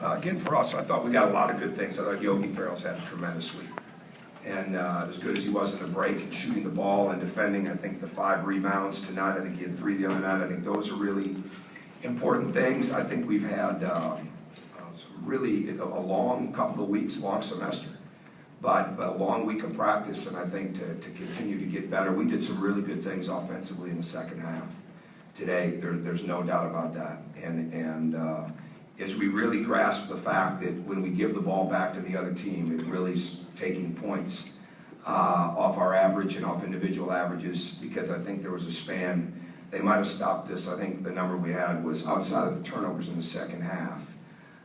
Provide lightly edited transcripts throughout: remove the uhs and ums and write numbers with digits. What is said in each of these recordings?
Again, for us, I thought we got a lot of good things. I thought Yogi Ferrell's had a tremendous week. And as good as he was in the break and shooting the ball and defending, I think the 5 rebounds tonight, I think he had 3 the other night. I think those are really important things. I think we've had really a long couple of weeks, long semester, but a long week of practice, and I think to continue to get better. We did some really good things offensively in the second half today. There's no doubt about that. And as we really grasp the fact that when we give the ball back to the other team, it really is taking points off our average and off individual averages, because I think there was a span. They might have stopped this. I think the number we had was outside of the turnovers in the second half.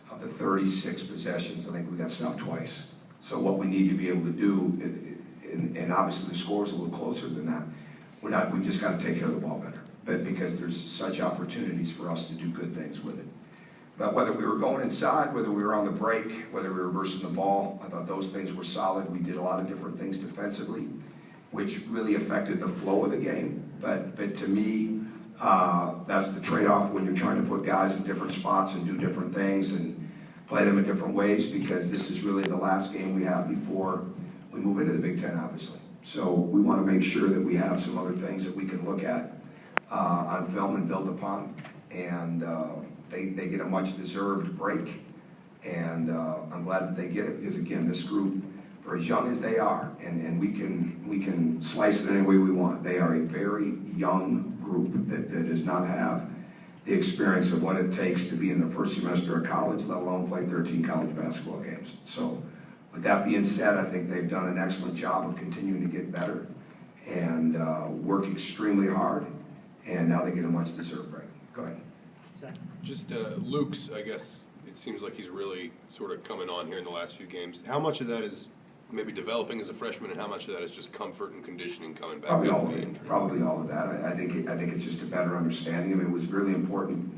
Of the 36 possessions, I think we got stopped twice. So what we need to be able to do, and obviously the score is a little closer than that, we've just got to take care of the ball better. But because there's such opportunities for us to do good things with it. But whether we were going inside, whether we were on the break, whether we were reversing the ball, I thought those things were solid. We did a lot of different things defensively, which really affected the flow of the game. But to me, that's the trade-off when you're trying to put guys in different spots and do different things and play them in different ways, because this is really the last game we have before we move into the Big Ten, obviously. So we want to make sure that we have some other things that we can look at on film and build upon. And they get a much-deserved break. And I'm glad that they get it, because, again, this group, for as young as they are, and we can slice it any way we want, they are a very young group that does not have the experience of what it takes to be in the first semester of college, let alone play 13 college basketball games. So with that being said, I think they've done an excellent job of continuing to get better and work extremely hard, and now they get a much-deserved break. Go ahead. Just Luke's, I guess, it seems like he's really sort of coming on here in the last few games. How much of that is maybe developing as a freshman, and how much of that is just comfort and conditioning coming back? Probably all of it. Probably all of that. I think it's just a better understanding. I mean, it was really important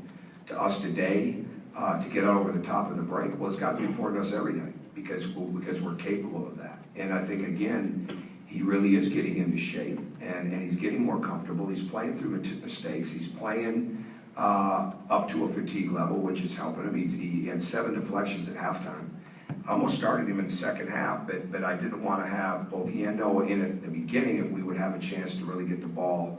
to us today to get over the top of the break. Well, it's got to be important to us every day because we're capable of that. And I think, again, he really is getting into shape, and he's getting more comfortable. He's playing through mistakes. He's playing up to a fatigue level, which is helping him. He had 7 deflections at halftime. I almost started him in the second half, but I didn't want to have both he and Noah in at the beginning if we would have a chance to really get the ball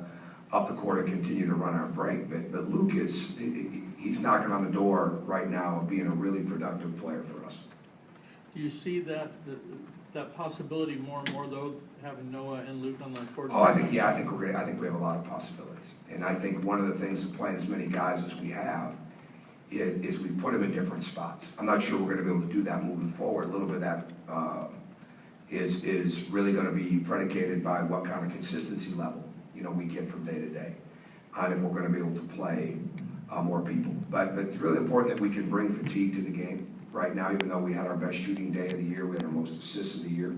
up the court and continue to run our break. But Luke he's knocking on the door right now of being a really productive player for us. Do you see that possibility more and more, though, having Noah and Luke on the court? Oh, I think we have a lot of possibilities, and I think one of the things of playing as many guys as we have is we put them in different spots. I'm not sure we're going to be able to do that moving forward. A little bit of that is really going to be predicated by what kind of consistency level we get from day to day, and if we're going to be able to play more people. But it's really important that we can bring fatigue to the game. Right now, even though we had our best shooting day of the year, we had our most assists of the year.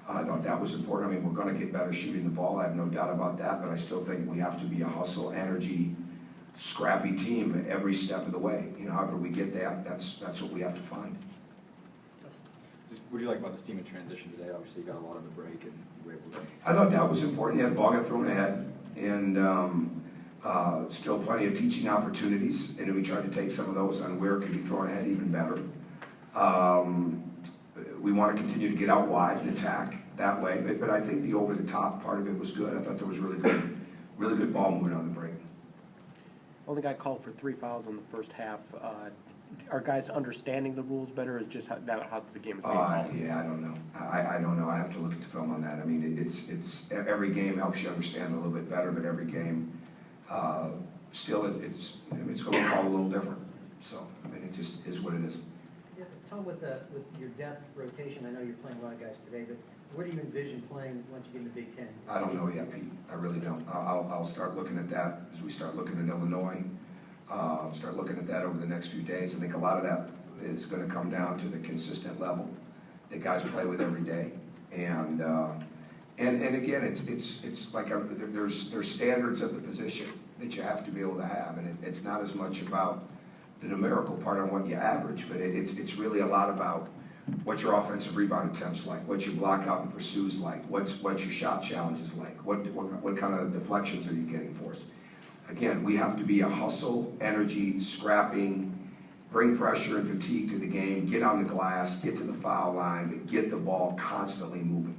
I thought that was important. I mean, we're going to get better shooting the ball. I have no doubt about that. But I still think we have to be a hustle, energy, scrappy team every step of the way. However we get that, that's what we have to find. What do you like about this team in transition today? Obviously, you got a lot on the break, and you were able to. I thought that was important. Yeah, the ball got thrown ahead, and still plenty of teaching opportunities. And we tried to take some of those on where it could be thrown ahead even better. We want to continue to get out wide and attack that way. But I think the over-the-top part of it was good. I thought there was really good ball movement on the break. Only got called for 3 fouls in the first half. Are guys understanding the rules better, or is just how the game is played? Yeah, I don't know. I don't know. I have to look at the film on that. I mean, it's every game helps you understand a little bit better, but every game still it's going to be called a little different. So I mean, it just is what it is. Yeah, Tom, with your depth rotation, I know you're playing a lot of guys today, but where do you envision playing once you get in the Big Ten? I don't know yet, Pete. I really don't. I'll start looking at that as we start looking at Illinois. Start looking at that over the next few days. I think a lot of that is going to come down to the consistent level that guys play with every day. And again, it's like there's standards of the position that you have to be able to have, and it's not as much about the numerical part on what you average, but it's really a lot about what's your offensive rebound attempts like, what's your block out and pursues like, what's your shot challenges like, what kind of deflections are you getting for us. Again, we have to be a hustle, energy, scrapping, bring pressure and fatigue to the game, get on the glass, get to the foul line, but get the ball constantly moving.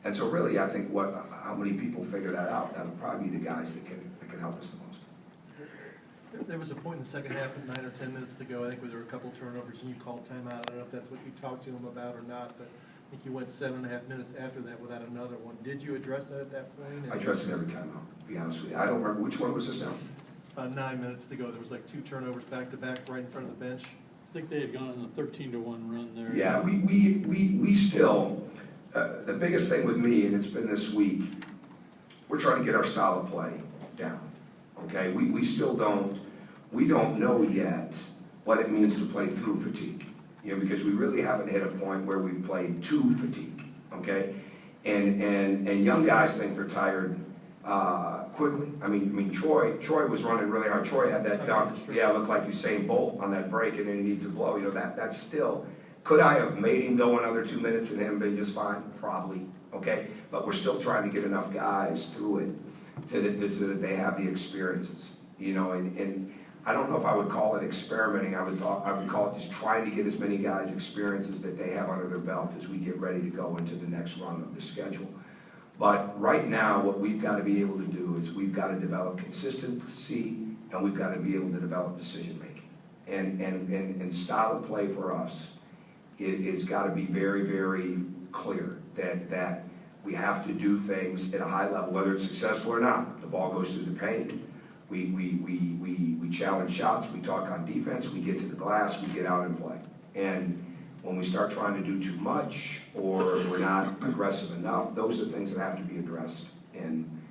And so really, I think how many people figure that out, that'll probably be the guys that can help us the most. There was a point in the second half, 9 or 10 minutes to go, I think where there were a couple turnovers and you called timeout. I don't know if that's what you talked to him about or not, but I think you went 7.5 minutes after that without another one. Did you address that at that point? I address it every time, to be honest with you. I don't remember, which one was this now? About 9 minutes to go, there was like 2 turnovers back to back right in front of the bench. I think they had gone on a 13-1 run there. Yeah, we still, the biggest thing with me, and it's been this week, we're trying to get our style of play down, okay? We still we don't know yet what it means to play through fatigue, because we really haven't hit a point where we've played to fatigue, okay? And young guys think they're tired quickly. I mean, Troy was running really hard. Troy had that dunk. Yeah, it looked like Usain Bolt on that break, and then he needs a blow. That's still. Could I have made him go another 2 minutes and him been just fine? Probably. Okay, but we're still trying to get enough guys through it so that they have the experiences. And I don't know if I would call it experimenting. I would call it just trying to get as many guys experiences that they have under their belt as we get ready to go into the next run of the schedule. But right now, what we've got to be able to do is we've got to develop consistency, and we've got to be able to develop decision making. And style of play for us is got to be very, very clear that we have to do things at a high level, whether it's successful or not. The ball goes through the paint. We challenge shots. We talk on defense. We get to the glass. We get out and play. And when we start trying to do too much or we're not aggressive enough, those are things that have to be addressed. And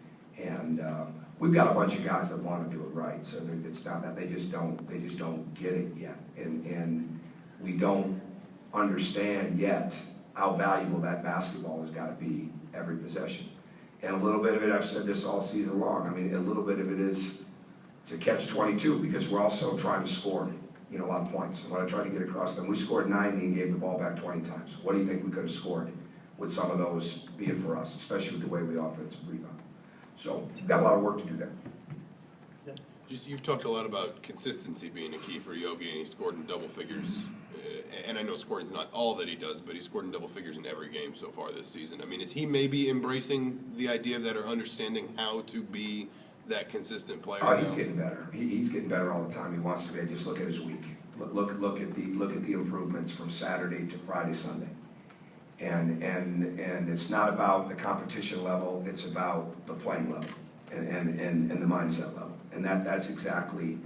we've got a bunch of guys that want to do it right. So it's not that they just don't get it yet. And we don't understand yet how valuable that basketball has got to be every possession. And a little bit of it, I've said this all season long, I mean, a little bit of it is to catch-22 because we're also trying to score, a lot of points. And what I try to get across them, we scored 90 and gave the ball back 20 times. What do you think we could have scored with some of those being for us, especially with the way we offensive rebound? So we've got a lot of work to do there. You've talked a lot about consistency being a key for Yogi, and he scored in double figures. And I know scoring's not all that he does, but he scored in double figures in every game so far this season. I mean, is he maybe embracing the idea of that or understanding how to be that consistent player? Oh, he's getting better. He's getting better all the time. He wants to be. Just look at his week. Look at the improvements from Saturday to Friday, Sunday. And it's not about the competition level. It's about the playing level and the mindset level. And that's exactly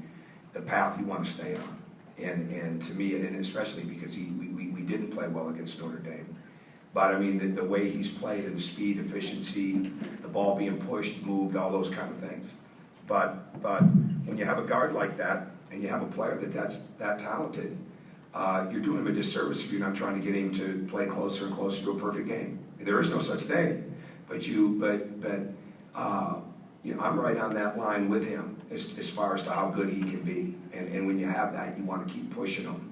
the path you want to stay on. And to me, and especially because we didn't play well against Notre Dame. But I mean, the way he's played and the speed, efficiency, the ball being pushed, moved, all those kind of things. But when you have a guard like that and you have a player that's that talented, you're doing him a disservice if you're not trying to get him to play closer and closer to a perfect game. There is no such thing. But I'm right on that line with him as far as to how good he can be. And when you have that, you want to keep pushing him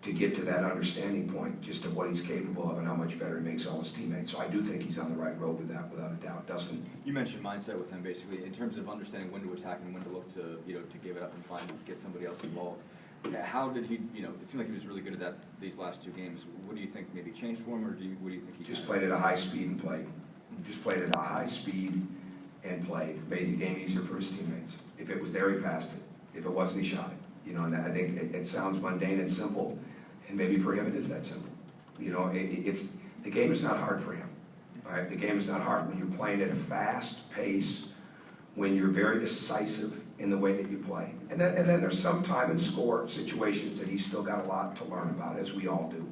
to get to that understanding point just of what he's capable of and how much better he makes all his teammates. So I do think he's on the right road with that, without a doubt. Dustin? You mentioned mindset with him, basically, in terms of understanding when to attack and when to look to, to give it up and get somebody else involved. How did he, it seemed like he was really good at that these last 2 games. What do you think maybe changed for him, or what do you think he just played at a high speed and played? Just played at a high speed and played. Made the game easier for his teammates. If it was there, he passed it. If it wasn't, he shot it. And I think it sounds mundane and simple, and maybe for him it is that simple. The game is not hard for him. Right? The game is not hard when you're playing at a fast pace, when you're very decisive in the way that you play. And then there's some time and score situations that he's still got a lot to learn about, as we all do.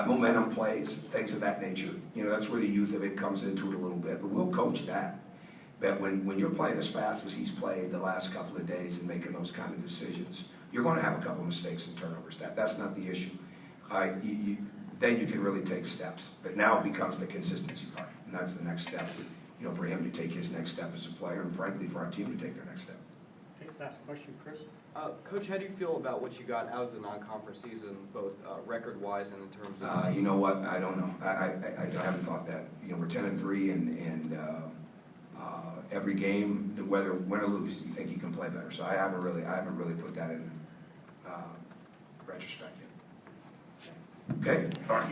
Momentum plays, things of that nature. That's where the youth of it comes into it a little bit, but we'll coach that. But when you're playing as fast as he's played the last couple of days and making those kind of decisions, you're going to have a couple of mistakes and turnovers. That's not the issue. Then you can really take steps. But now it becomes the consistency part, and that's the next step. For him to take his next step as a player, and frankly for our team to take their next step. Okay, last question, Chris. Coach, how do you feel about what you got out of the non-conference season, both record-wise and in terms of? You know what? I don't know. I haven't thought that. We're 10-3, and every game, whether win or lose, you think you can play better. So I haven't really put that in retrospect yet. Okay, all right.